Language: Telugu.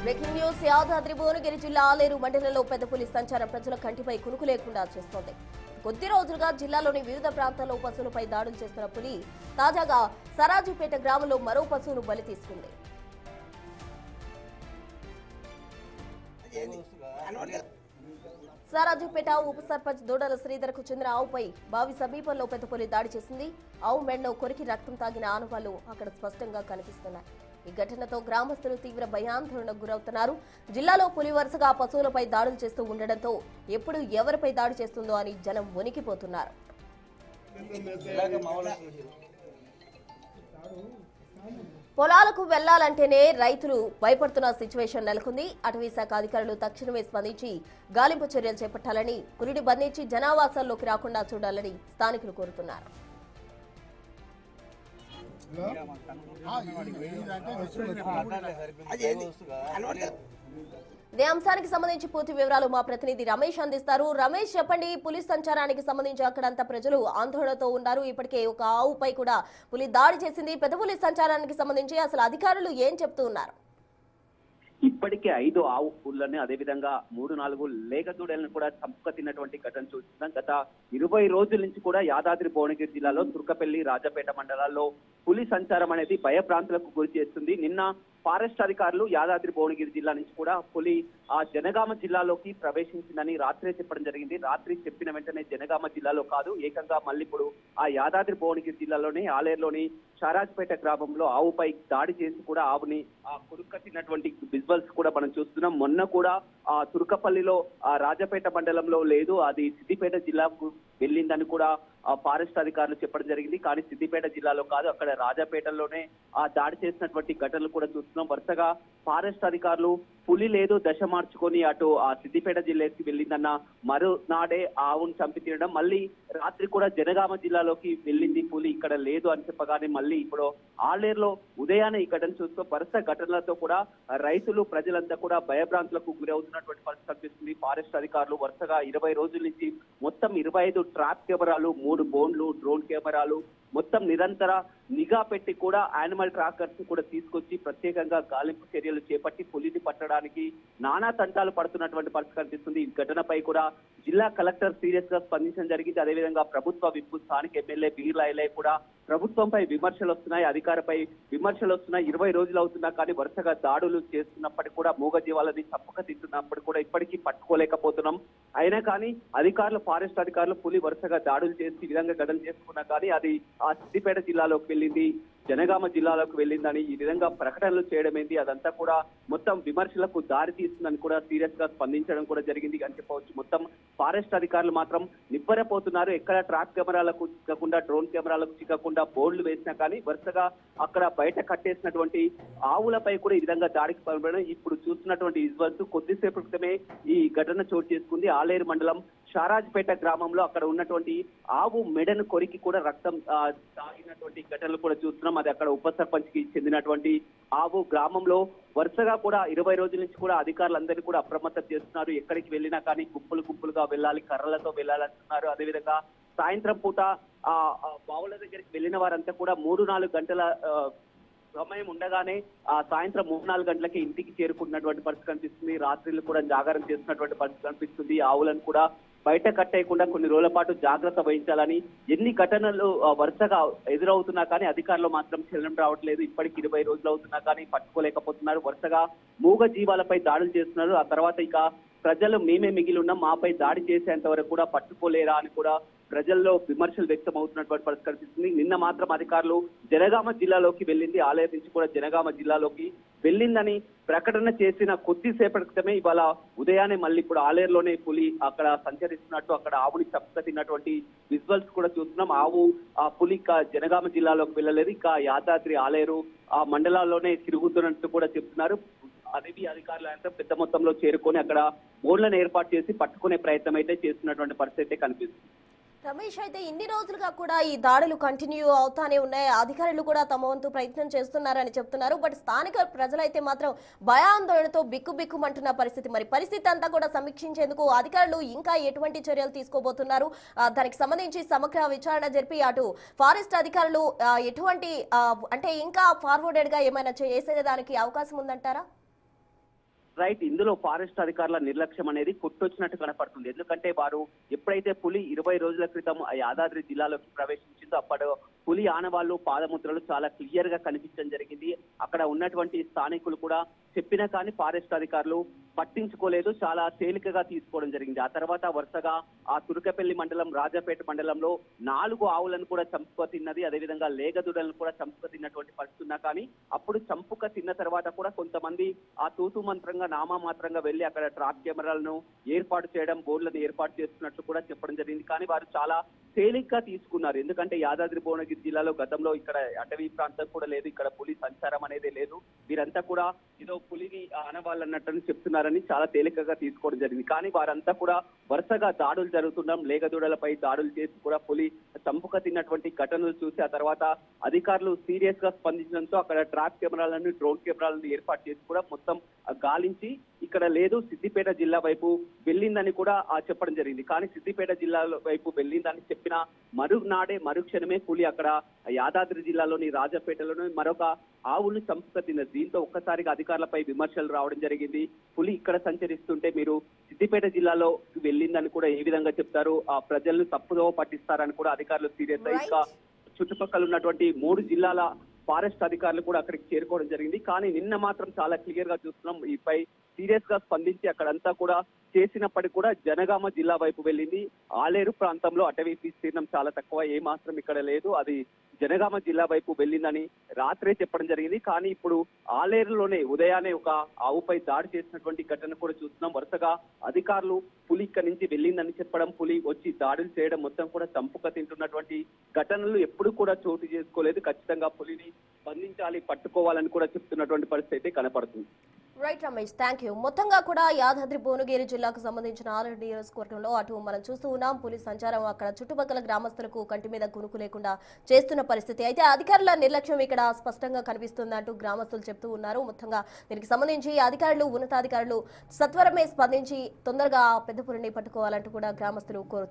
బ్రేకింగ్ న్యూస్ యాదాద్రి భువనగిరి జిల్లా ఆలేరు మండలంలో పెద్ద పులి సంచారం ప్రజల కంటిపై కునుకు లేకుండా చేస్తోంది. కొద్ది రోజులుగా జిల్లాలోని వివిధ ప్రాంతాల్లో పశువులపై దాడులు చేస్తున్న పులి తాజాగా సరాజుపేట గ్రామంలో మరో పశువును బలి తీసుకుంది. సరాజుపేట ఉప సర్పంచ్ దూడల శ్రీధర్ కు చెందిన ఆవుపై బావి సమీపంలో పెద్ద పులి దాడి చేసింది. ఆవు మెడలో కొరికి రక్తం తాగిన ఆనవాళ్లు అక్కడ స్పష్టంగా కనిపిస్తున్నాయి. ఈ ఘటనతో గ్రామస్తులు తీవ్ర భయాందోళనకు గురవుతున్నారు. జిల్లాలో పులి వరుసగా పశువులపై దాడులు చేస్తూ ఉండడంతో ఎప్పుడు ఎవరిపై దాడి చేస్తుందో అని జనం వణికిపోతున్నారు. పొలాలకు వెళ్లాలంటేనే రైతులు భయపడుతున్న సిచ్యువేషన్ నెలకొంది. అటవీ శాఖ అధికారులు తక్షణమే స్పందించి గాలింపు చర్యలు చేపట్టాలని, పులిని బంధించి జనావాసాల్లోకి రాకుండా చూడాలని స్థానికులు కోరుతున్నారు. ఇదే అంశానికి సంబంధించి పూర్తి వివరాలు మా ప్రతినిధి రమేష్ అందిస్తారు. రమేష్, చెప్పండి, పులి సంచారానికి సంబంధించి అక్కడంతా ప్రజలు ఆందోళనతో ఉన్నారు. ఇప్పటికే ఒక ఆవుపై కూడా పులి దాడి చేసింది. పెద్ద పులి సంచారానికి సంబంధించి అసలు అధికారులు ఏం చెప్తూ ఉన్నారు? ఇప్పటికే 5 ఆవు పుల్లని, అదేవిధంగా 3-4 లేగ దూడలను కూడా చంపుక తిన్నటువంటి ఘటన చూస్తున్నాం. గత 20 రోజుల నుంచి కూడా యాదాద్రి భువనగిరి జిల్లాలో తుర్కపల్లి, రాజపేట మండలాల్లో పులి సంచారం అనేది భయభ్రాంతులకు గురి చేస్తుంది. నిన్న ఫారెస్ట్ అధికారులు యాదాద్రి భువనగిరి జిల్లా నుంచి కూడా పులి జనగామ జిల్లాలోకి ప్రవేశించిందని రాత్రే చెప్పడం జరిగింది. రాత్రి చెప్పిన వెంటనే జనగామ జిల్లాలో కాదు, ఏకంగా మళ్ళీ ఇప్పుడు ఆ యాదాద్రి భువనగిరి జిల్లాలోని ఆలేరులోని షారాజ్పేట గ్రామంలో ఆవుపై దాడి చేసి కూడా ఆవుని కొరుక్కట్టినటువంటి విజువల్స్ కూడా మనం చూస్తున్నాం. మొన్న కూడా ఆ తుర్కపల్లిలో రాజపేట మండలంలో లేదు, అది సిద్దిపేట జిల్లాకు వెళ్ళిందని కూడా ఫారెస్ట్ అధికారులు చెప్పడం జరిగింది. కానీ సిద్దిపేట జిల్లాలో కాదు, అక్కడ రాజపేటలోనే ఆ దాడి చేసినటువంటి ఘటనలు కూడా చూస్తున్నాం. వరుసగా ఫారెస్ట్ అధికారులు పులి లేదు దశ మార్చుకొని అటు ఆ సిద్దిపేట జిల్లాకి వెళ్ళిందన్న మరునాడే ఆవును చంపి తినడం, మళ్ళీ రాత్రి కూడా జనగామ జిల్లాలోకి వెళ్ళింది పులి, ఇక్కడ లేదు అని చెప్పగానే మళ్ళీ ఇప్పుడు ఆలేరులో ఉదయాన్నే ఈ ఘటన చూస్తూ వరుస ఘటనలతో కూడా రైతులు, ప్రజలంతా కూడా భయభ్రాంతులకు గురవుతున్నటువంటి పరిస్థితి కనిపిస్తుంది. ఫారెస్ట్ అధికారులు వరుసగా 20 రోజుల నుంచి మొత్తం 25 ట్రాప్ కెమెరాలు, 3 బోన్లు, డ్రోన్ కెమెరాలు మొత్తం నిరంతర నిఘా పెట్టి కూడా యానిమల్ ట్రాకర్స్ కూడా తీసుకొచ్చి ప్రత్యేకంగా గాలింపు చర్యలు చేపట్టి పులిని పట్టడానికి నానా తంటాలు పడుతున్నటువంటి పరిస్థితి కనిపిస్తుంది. ఈ ఘటనపై కూడా జిల్లా కలెక్టర్ సీరియస్ గా స్పందించడం జరిగింది. అదేవిధంగా ప్రభుత్వ విప్, స్థానిక ఎమ్మెల్యే బీర్లా ఐలయ్య కూడా ప్రభుత్వంపై విమర్శలు వస్తున్నాయి, అధికారిపై విమర్శలు వస్తున్నాయి. 20 రోజులు అవుతున్నా కానీ వరుసగా దాడులు చేస్తున్నప్పటికీ కూడా, మూగజీవాలని చప్పక తింటున్నప్పుడు కూడా ఇప్పటికీ పట్టుకోలేకపోతున్నాం. అయినా కానీ అధికారులు, ఫారెస్ట్ అధికారులు పులి వరుసగా దాడులు చేసి ఈ విధంగా ఘటన చేసుకున్నా కానీ అది ఆ సిద్దిపేట జిల్లాలోకి వెళ్ళింది, జనగామ జిల్లాలోకి వెళ్ళిందని ఈ విధంగా ప్రకటనలు చేయడం ఏంటి, అదంతా కూడా మొత్తం విమర్శలకు దారి తీస్తుందని కూడా సీరియస్ గా స్పందించడం కూడా జరిగింది అని చెప్పవచ్చు. మొత్తం ఫారెస్ట్ అధికారులు మాత్రం నిబ్బరపోతున్నారు. ఎక్కడ ట్రాక్ కెమెరాలకు చిక్కకుండా, డ్రోన్ కెమెరాలకు చిక్కకుండా బోర్డులు వేసినా కానీ వరుసగా అక్కడ బయట కట్టేసినటువంటి ఆవులపై కూడా ఈ విధంగా దాడికి పాల్పడడం ఇప్పుడు చూస్తున్నటువంటి విజువల్స్. కొద్దిసేపు క్రితమే ఈ ఘటన చోటు చేసుకుంది. ఆలేరు మండలం షారాజ్పేట గ్రామంలో అక్కడ ఉన్నటువంటి ఆవు మెడను కొరికి కూడా రక్తం తాగినటువంటి ఘటనలు కూడా చూస్తున్నాం. అది అక్కడ ఉప సర్పంచ్ కి చెందినటువంటి ఆవు. గ్రామంలో వరుసగా కూడా 20 రోజుల నుంచి కూడా అధికారులందరినీ కూడా అప్రమత్తం చేస్తున్నారు. ఎక్కడికి వెళ్ళినా కానీ గుంపులుగా వెళ్ళాలి, కర్రలతో వెళ్ళాలంటున్నారు. అదేవిధంగా సాయంత్రం పూట ఆ బావుల దగ్గరికి వెళ్ళిన వారంతా కూడా 3-4 గంటల సమయం ఉండగానే ఆ సాయంత్రం 3-4 గంటలకి ఇంటికి చేరుకున్నటువంటి పరిస్థితి కనిపిస్తుంది. రాత్రిళ్ళు కూడా జాగారం చేస్తున్నటువంటి పరిస్థితి కనిపిస్తుంది. ఆవులను కూడా బయట కట్టేయకుండా కొన్ని రోజుల పాటు జాగ్రత్త వహించాలని ఎన్ని ఘటనలు వరుసగా ఎదురవుతున్నా కానీ అధికారులు మాత్రం చలనం రావట్లేదు. ఇప్పటికి 20 రోజులు అవుతున్నా కానీ పట్టుకోలేకపోతున్నారు. వరుసగా మూగ జీవాలపై దాడులు చేస్తున్నారు. ఆ తర్వాత ఇక ప్రజలు మేమే మిగిలి ఉన్నాం, మాపై దాడి చేసేంత వరకు కూడా పట్టుకోలేరా అని కూడా ప్రజల్లో విమర్శలు వ్యక్తం అవుతున్నటువంటి పరిస్థితి కనిపిస్తుంది. నిన్న మాత్రం అధికారులు జనగామ జిల్లాలోకి వెళ్ళింది, ఆలయం నుంచి కూడా జనగామ జిల్లాలోకి వెళ్ళిందని ప్రకటన చేసిన కొద్దిసేపటి క్రితమే ఇవాళ ఉదయాన్నే మళ్ళీ ఇప్పుడు ఆలేరులోనే పులి అక్కడ సంచరిస్తున్నట్టు, అక్కడ ఆవుని చప్పక తిన్నటువంటి విజువల్స్ కూడా చూస్తున్నాం. ఆవు ఆ పులి జనగామ జిల్లాలోకి వెళ్ళలేదు, ఇక యాదాద్రి, ఆలేరు ఆ మండలాల్లోనే తిరుగుతున్నట్టు కూడా చెప్తున్నారు. అడవి అధికారులు అంటే పెద్ద మొత్తంలో చేరుకొని అక్కడ బోర్డులను ఏర్పాటు చేసి పట్టుకునే ప్రయత్నం అయితే చేస్తున్నటువంటి పరిస్థితి అయితే కనిపిస్తుంది. రమేష్, అయితే ఇన్ని రోజులుగా కూడా ఈ దాడులు కంటిన్యూ అవుతానే ఉన్నాయి, అధికారులు కూడా తమ వంతు ప్రయత్నం చేస్తున్నారని చెప్తున్నారు. బట్ స్థానిక ప్రజలైతే మాత్రం భయాందోళనతో బిక్కుబిక్కుమంటున్న పరిస్థితి. మరి పరిస్థితి అంతా కూడా సమీక్షించేందుకు అధికారులు ఇంకా ఎటువంటి చర్యలు తీసుకోబోతున్నారు? దానికి సంబంధించి సమగ్ర విచారణ జరిపి అటు ఫారెస్ట్ అధికారులు ఎటువంటి అంటే ఇంకా ఫార్వర్డెడ్ గా ఏమైనా చేసేదానికి అవకాశం ఉందంటారా? రైట్, ఇందులో ఫారెస్ట్ అధికారుల నిర్లక్ష్యం అనేది కొట్టొచ్చినట్టు కనపడుతుంది. ఎందుకంటే వారు ఎప్పుడైతే పులి 20 రోజుల క్రితం ఆ యాదాద్రి జిల్లాలోకి ప్రవేశించిందో అప్పుడు పులి ఆనవాళ్లు పాదముద్రలు చాలా క్లియర్ గా కనిపించడం జరిగింది. అక్కడ ఉన్నటువంటి స్థానికులు కూడా చెప్పినా కానీ ఫారెస్ట్ అధికారులు పట్టించుకోలేదు, చాలా తేలికగా తీసుకోవడం జరిగింది. ఆ తర్వాత వరుసగా ఆ తురకపల్లి మండలం, రాజాపేట మండలంలో 4 ఆవులను కూడా చంపుక తిన్నది, అదేవిధంగా లేగదూడలను కూడా చంపుక తిన్నటువంటి పరిస్థితి ఉన్నా కానీ అప్పుడు చంపుక తిన్న తర్వాత కూడా కొంతమంది ఆ తూతు మంత్రంగా నామమాత్రంగా వెళ్లి అక్కడ ట్రాప్ కెమెరాలను ఏర్పాటు చేయడం, బోర్డులను ఏర్పాటు చేస్తున్నట్లు కూడా చెప్పడం జరిగింది. కానీ వారు చాలా తేలిగ్గా తీసుకున్నారు. ఎందుకంటే యాదాద్రి భువనగిరి జిల్లాలో గతంలో ఇక్కడ అటవీ ప్రాంతం కూడా లేదు, ఇక్కడ పులి సంచారం అనేది లేదు. వీరంతా కూడా ఏదో పులిని ఆనవాళ్ళు అన్నట్టు చెప్తున్నారని చాలా తేలికగా తీసుకోవడం జరిగింది. కానీ వారంతా కూడా వరుసగా దాడులు జరుగుతుండడం, లేగదూడలపై దాడులు చేసి కూడా పులి చంపుక తిన్నటువంటి ఘటనలు చూసి ఆ తర్వాత అధికారులు సీరియస్ గా స్పందించడంతో అక్కడ ట్రాప్ కెమెరాలను, డ్రోన్ కెమెరాలను ఏర్పాటు చేసి కూడా మొత్తం గాలించి ఇక్కడ లేదు, సిద్దిపేట జిల్లా వైపు వెళ్ళిందని కూడా చెప్పడం జరిగింది. కానీ సిద్దిపేట జిల్లా వైపు వెళ్ళిందని చెప్పిన మరునాడే మరుక్షణమే పులి అక్కడ యాదాద్రి జిల్లాలోని రాజపేటలోని మరొక ఆవులను చంపుక తిన్నది. దీంతో ఒక్కసారిగా అధికారులపై విమర్శలు రావడం జరిగింది. పులి ఇక్కడ సంచరిస్తుంటే మీరు సిద్దిపేట జిల్లాలో వెళ్ళిందని కూడా ఏ విధంగా చెప్తారు, ఆ ప్రజలను తప్పుదోవ పట్టిస్తారని కూడా అధికారులు సీరియస్ అయ్యి ఇంకా చుట్టుపక్కల ఉన్నటువంటి 3 జిల్లాల ఫారెస్ట్ అధికారులు కూడా అక్కడికి చేరుకోవడం జరిగింది. కానీ నిన్న మాత్రం చాలా క్లియర్ గా చూస్తున్నాం, ఈపై సీరియస్ గా స్పందించి అక్కడంతా కూడా చేసినప్పటికీ కూడా జనగామ జిల్లా వైపు వెళ్ళింది. ఆలేరు ప్రాంతంలో అటవీ విస్తీర్ణం చాలా తక్కువ, ఏ మాత్రం ఇక్కడ లేదు, అది జనగామ జిల్లా వైపు వెళ్ళిందని రాత్రే చెప్పడం జరిగింది. కానీ ఇప్పుడు ఆలేరులోనే ఉదయాన్నే ఒక ఆవుపై దాడి చేసినటువంటి ఘటన కూడా చూస్తున్నాం. వరుసగా అధికారులు పులి ఇక్కడి నుంచి వెళ్ళిందని చెప్పడం, పులి వచ్చి దాడులు చేయడం, మొత్తం కూడా చంపుక తింటున్నటువంటి ఘటనలు ఎప్పుడు కూడా చోటు చేసుకోలేదు. ఖచ్చితంగా పులిని బంధించాలి, పట్టుకోవాలని కూడా చెప్తున్నటువంటి పరిస్థితి అయితే కనపడుతుంది. Right Ramesh, thank you. మొత్తంగా కూడా యాదాద్రి భువనగిరి జిల్లాకు సంబంధించిన ఆలేరు నియోజకవర్గంలో అటు మనం చూస్తూ ఉన్నాం, పులి సంచారం అక్కడ చుట్టుపక్కల గ్రామస్తులకు కంటి మీద కునుకు లేకుండా చేస్తున్న పరిస్థితి. అయితే అధికారుల నిర్లక్ష్యం ఇక్కడ స్పష్టంగా కనిపిస్తుందంటూ గ్రామస్తులు చెప్తూ ఉన్నారు. మొత్తంగా దీనికి సంబంధించి అధికారులు, ఉన్నతాధికారులు సత్వరమే స్పందించి తొందరగా పెద్ద పులిని పట్టుకోవాలంటూ కూడా గ్రామస్తులు కోరుతున్నారు.